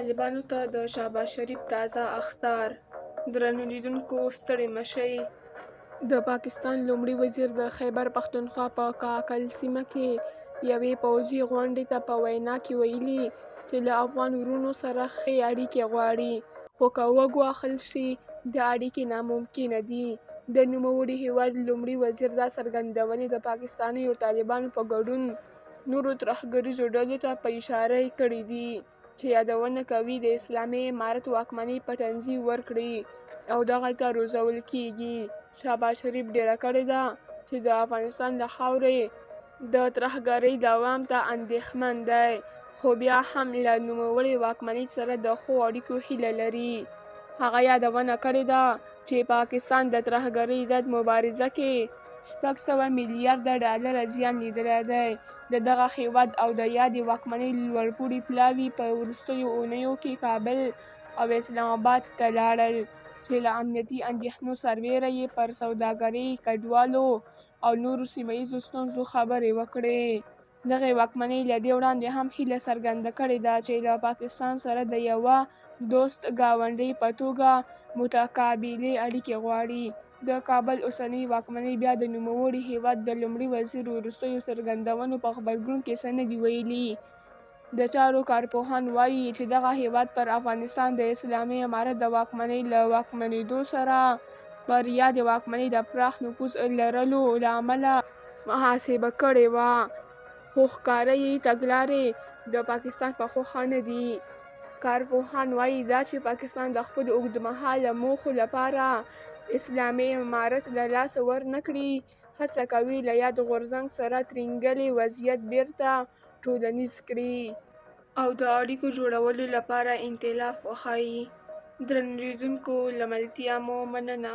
طالبانو ته د شهباز شریف تازه اخطار. درنو لیدونکو ستړي مشئ. د پاکستان لومړي وزیر د خیبر پښتونخوا په کاکل سیمه کې یوې پوځي غونډې ته په وینا کې ویلي چې له افغان وروڼو سره ښې اړیکې غواړي، خو که وګواښل شي دا اړیکې ناممکنه دي. د نوموړي هیواد لومړي وزیر دا څرګندونې د پاکستانیو طالبانو په ګډون نورو ترهګریزو ډلو ته په اشاره کړي دي چې یادونه کوي د اسلامي امارت واکمنۍ په تنظیم ورکړي او دغه ته روزول کیږي. شهباز شریف ډیره کړې ده چې د افغانستان له خاورې د ترهګرۍ دوام ته اندېښمن دی، خو بیا هم له نوموړې واکمنۍ سره د ښو اړیکو هیله لري. هغه یادونه کړې ده چې پاکستان د ترهګرۍ ضد مبارزه کې 600 میلیارده ډالر زیان لیدلی دی. د دغه هیواد او د یادې واکمنۍ لوړپوړي پلاوي په وروستیو اونیو کې کابل او اسلام آباد ته لاړل چې له امنیتي اندېښنو سربیره یې پر سوداګرۍ، کډوالو او نورو سیمه ییزو ستونزو خبرې وکړې. دغې واکمنۍ له دې وړاندې هم هیله څرګنده کړې ده چې له پاکستان سره د یوه دوست ګاونډي په توګه متقابلې اړیکې غواړي. د کابل اوسنۍ واکمنۍ بیا د نوموړي هیواد د لومړي وزیر وروستیو څرګندونو په غبرګون کې څه نه دي ویلي. د چارو کارپوهان وایي چې دغه هیواد پر افغانستان د اسلامي امارت د واکمنۍ له واکمنېدو سره پر یادې واکمنۍ د پراخ نفوذ لرلو له امله محاسبه کړې وه، خو ښکاره یې تګلارې د پاکستان په خوښه نه دي. کارپوهان وایي دا چې پاکستان د خپلو اوږدمهاله موخو لپاره اسلامي امارت له لاسه ورنکړي، هڅه کوي له یاد غورځنګ سره ترینګلې وضعیت بیرته ټولنیز کړي او د اړیکو جوړولو لپاره انطلاف وښيي. درنو لیدونکو له ملتیا مو مننه.